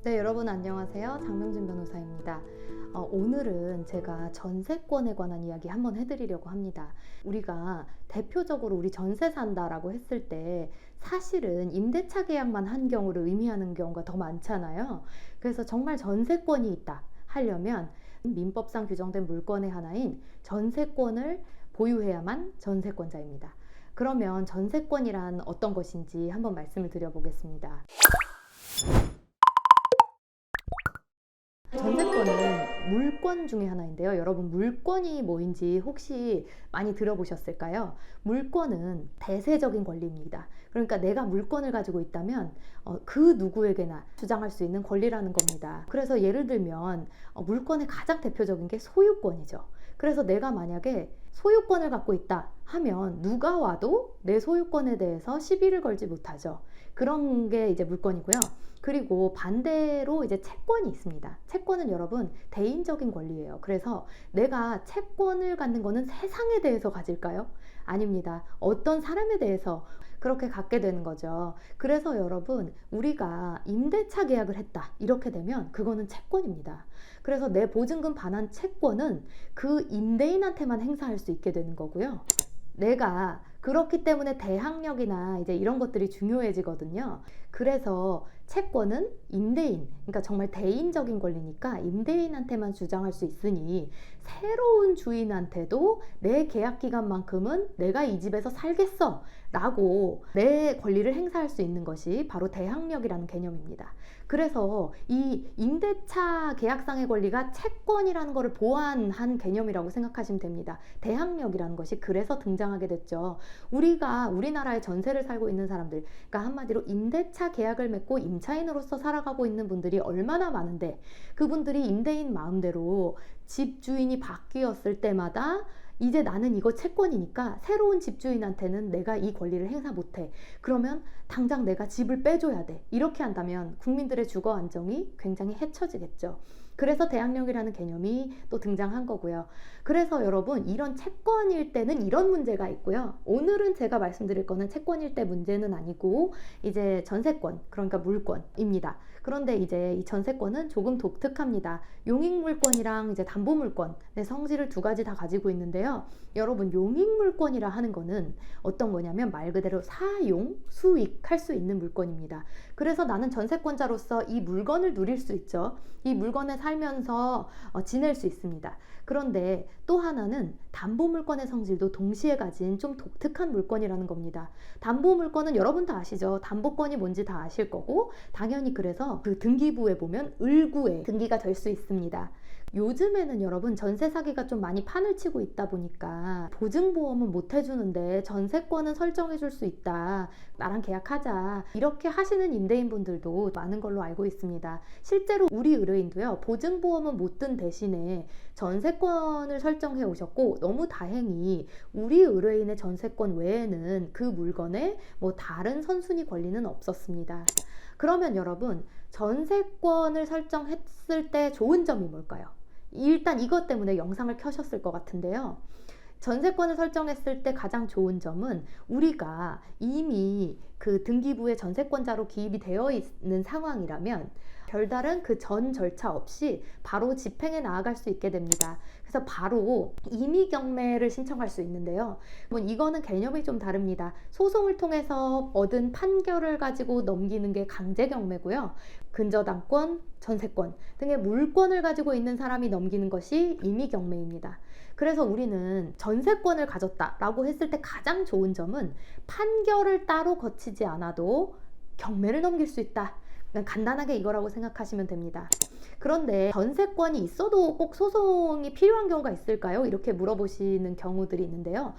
네, 여러분 안녕하세요. 장명진 변호사입니다. 오늘은 제가 전세권에 관한 이야기 한번 해드리려고 합니다. 우리가 대표적으로 우리 전세 산다라고 했을 때 사실은 임대차 계약만 한 경우를 의미하는 경우가 더 많잖아요. 그래서 정말 전세권이 있다 하려면 민법상 규정된 물권의 하나인 전세권을 보유해야만 전세권자입니다. 그러면 전세권이란 어떤 것인지 한번 말씀을 드려보겠습니다. 전세권은 물권 중에 하나인데요. 여러분, 물권이 뭐인지 혹시 많이 들어보셨을까요? 물권은 대세적인 권리입니다. 그러니까 내가 물권을 가지고 있다면 그 누구에게나 주장할 수 있는 권리라는 겁니다. 그래서 예를 들면 물권의 가장 대표적인 게 소유권이죠. 그래서 내가 만약에 소유권을 갖고 있다 하면 누가 와도 내 소유권에 대해서 시비를 걸지 못하죠. 그런 게 이제 물권이고요. 그리고 반대로 이제 채권이 있습니다. 채권은 여러분 대인적인 권리예요. 그래서 내가 채권을 갖는 거는 세상에 대해서 가질까요? 아닙니다. 어떤 사람에 대해서 그렇게 갖게 되는 거죠. 그래서 여러분, 우리가 임대차 계약을 했다 이렇게 되면 그거는 채권입니다. 그래서 내 보증금 반환 채권은 그 임대인한테만 행사할 수 있게 되는 거고요. 내가 그렇기 때문에 대항력이나 이제 이런 것들이 중요해지거든요. 그래서 채권은 임대인, 그러니까 정말 대인적인 권리니까 임대인한테만 주장할 수 있으니 새로운 주인한테도 내 계약 기간만큼은 내가 이 집에서 살겠어 라고 내 권리를 행사할 수 있는 것이 바로 대항력이라는 개념입니다. 그래서 이 임대차 계약상의 권리가 채권이라는 것을 보완한 개념이라고 생각하시면 됩니다. 대항력이라는 것이 그래서 등장하게 됐죠. 우리가 우리나라에 전세를 살고 있는 사람들, 그러니까 한마디로 임대차 계약을 맺고 임차인으로서 살아가고 있는 분들이 얼마나 많은데, 그분들이 임대인 마음대로 집주인이 바뀌었을 때마다 이제 나는 이거 채권이니까 새로운 집주인한테는 내가 이 권리를 행사 못해. 그러면 당장 내가 집을 빼줘야 돼. 이렇게 한다면 국민들의 주거 안정이 굉장히 해쳐지겠죠. 그래서 대항력이라는 개념이 또 등장한 거고요. 그래서 여러분, 이런 채권일 때는 이런 문제가 있고요. 오늘은 제가 말씀드릴 거는 채권일 때 문제는 아니고 이제 전세권, 그러니까 물권입니다. 그런데 이제 이 전세권은 조금 독특합니다. 용익물권이랑 이제 담보물권의 성질을 두 가지 다 가지고 있는데요. 여러분, 용익물권이라 하는 거는 어떤 거냐면 말 그대로 사용, 수익할 수 있는 물건입니다. 그래서 나는 전세권자로서 이 물건을 누릴 수 있죠. 이 물건에 살면서 지낼 수 있습니다. 그런데 또 하나는 담보물권의 성질도 동시에 가진 좀 독특한 물건이라는 겁니다. 담보물권은 여러분 다 아시죠? 담보권이 뭔지 다 아실 거고, 당연히 그래서 그 등기부에 보면 을구에 등기가 될 수 있습니다. 요즘에는 여러분 전세 사기가 좀 많이 판을 치고 있다 보니까 보증보험은 못 해주는데 전세권은 설정해 줄 수 있다, 나랑 계약하자, 이렇게 하시는 임대인분들도 많은 걸로 알고 있습니다. 실제로 우리 의뢰인도요, 보증보험은 못 든 대신에 전세권을 설정해 오셨고, 너무 다행히 우리 의뢰인의 전세권 외에는 그 물건에 뭐 다른 선순위 권리는 없었습니다. 그러면 여러분, 전세권을 설정했을 때 좋은 점이 뭘까요? 일단 이것 때문에 영상을 켜셨을 것 같은데요. 전세권을 설정했을 때 가장 좋은 점은 우리가 이미 그 등기부에 전세권자로 기입이 되어 있는 상황이라면 별다른 그 전 절차 없이 바로 집행에 나아갈 수 있게 됩니다. 그래서 바로 임의 경매를 신청할 수 있는데요. 이거는 개념이 좀 다릅니다. 소송을 통해서 얻은 판결을 가지고 넘기는 게 강제 경매고요. 근저당권, 전세권 등의 물권을 가지고 있는 사람이 넘기는 것이 임의 경매입니다. 그래서 우리는 전세권을 가졌다라고 했을 때 가장 좋은 점은 판결을 따로 거치지 않아도 경매를 넘길 수 있다. 간단하게 이거라고 생각하시면 됩니다. 그런데 전세권이 있어도 꼭 소송이 필요한 경우가 있을까요? 이렇게 물어보시는 경우들이 있는데요.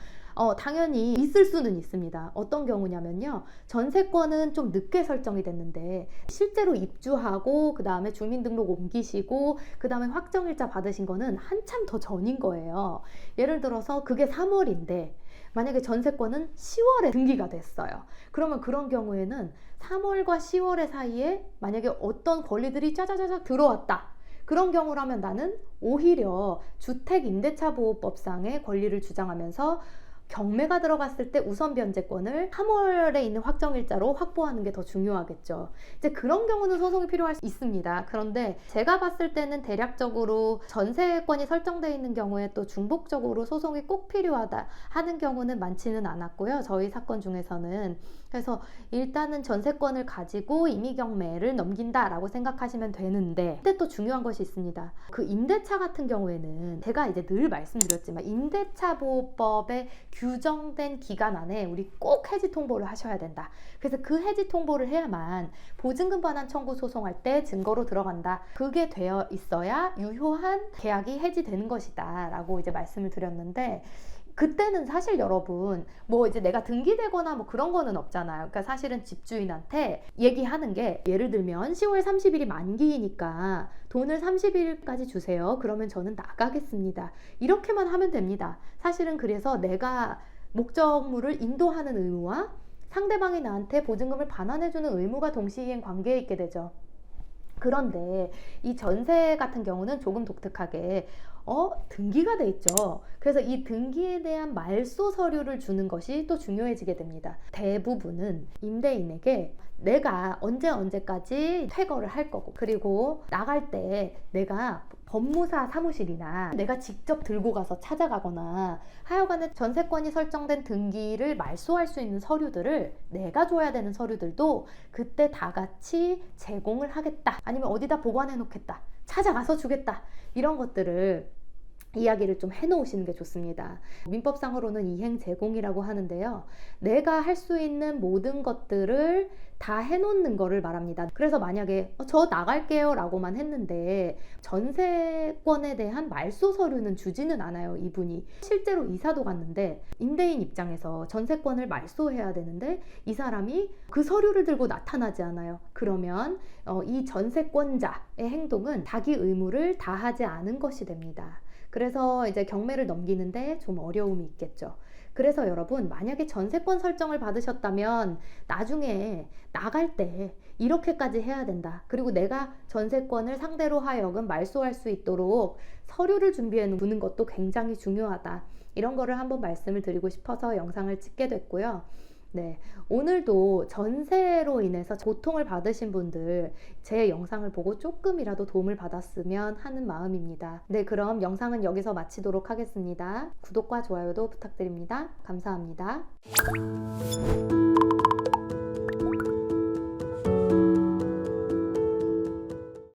당연히 있을 수는 있습니다. 어떤 경우냐면요, 전세권은 좀 늦게 설정이 됐는데 실제로 입주하고 그 다음에 주민등록 옮기시고 그 다음에 확정일자 받으신 거는 한참 더 전인 거예요. 예를 들어서 그게 3월인데 만약에 전세권은 10월에 등기가 됐어요. 그러면 그런 경우에는 3월과 10월의 사이에 만약에 어떤 권리들이 짜자자작 들어왔다, 그런 경우라면 나는 오히려 주택임대차보호법상의 권리를 주장하면서 경매가 들어갔을 때 우선 변제권을 3월에 있는 확정일자로 확보하는 게 더 중요하겠죠. 이제 그런 경우는 소송이 필요할 수 있습니다. 그런데 제가 봤을 때는 대략적으로 전세권이 설정되어 있는 경우에 또 중복적으로 소송이 꼭 필요하다 하는 경우는 많지는 않았고요. 저희 사건 중에서는. 그래서 일단은 전세권을 가지고 임의경매를 넘긴다라고 생각하시면 되는데, 근데 또 중요한 것이 있습니다. 그 임대차 같은 경우에는 제가 이제 늘 말씀드렸지만 임대차 보호법에 규정된 기간 안에 우리 꼭 해지 통보를 하셔야 된다. 그래서 그 해지 통보를 해야만 보증금 반환 청구 소송할 때 증거로 들어간다. 그게 되어 있어야 유효한 계약이 해지되는 것이다 라고 이제 말씀을 드렸는데, 그때는 사실 여러분 뭐 이제 내가 등기되거나 뭐 그런 거는 없잖아요. 그러니까 사실은 집주인한테 얘기하는 게, 예를 들면 10월 30일이 만기이니까 돈을 30일까지 주세요. 그러면 저는 나가겠습니다. 이렇게만 하면 됩니다. 사실은 그래서 내가 목적물을 인도하는 의무와 상대방이 나한테 보증금을 반환해주는 의무가 동시이행 관계에 있게 되죠. 그런데 이 전세 같은 경우는 조금 독특하게 등기가 돼 있죠. 그래서 이 등기에 대한 말소 서류를 주는 것이 또 중요해지게 됩니다. 대부분은 임대인에게 내가 언제까지 퇴거를 할 거고, 그리고 나갈 때 내가 법무사 사무실이나 내가 직접 들고 가서 찾아가거나 하여간에 전세권이 설정된 등기를 말소할 수 있는 서류들을, 내가 줘야 되는 서류들도 그때 다 같이 제공을 하겠다, 아니면 어디다 보관해 놓겠다, 찾아가서 주겠다, 이런 것들을 이야기를 좀 해놓으시는 게 좋습니다. 민법상으로는 이행 제공이라고 하는데요. 내가 할 수 있는 모든 것들을 다 해놓는 거를 말합니다. 그래서 만약에 저 나갈게요 라고만 했는데 전세권에 대한 말소 서류는 주지는 않아요. 이분이 실제로 이사도 갔는데 임대인 입장에서 전세권을 말소해야 되는데 이 사람이 그 서류를 들고 나타나지 않아요. 그러면 이 전세권자의 행동은 자기 의무를 다하지 않은 것이 됩니다. 그래서 이제 경매를 넘기는데 좀 어려움이 있겠죠. 그래서 여러분, 만약에 전세권 설정을 받으셨다면 나중에 나갈 때 이렇게까지 해야 된다. 그리고 내가 전세권을 상대로 하여금 말소할 수 있도록 서류를 준비해 두는 것도 굉장히 중요하다. 이런 거를 한번 말씀을 드리고 싶어서 영상을 찍게 됐고요. 네, 오늘도 전세로 인해서 고통을 받으신 분들 제 영상을 보고 조금이라도 도움을 받았으면 하는 마음입니다. 네, 그럼 영상은 여기서 마치도록 하겠습니다. 구독과 좋아요도 부탁드립니다. 감사합니다.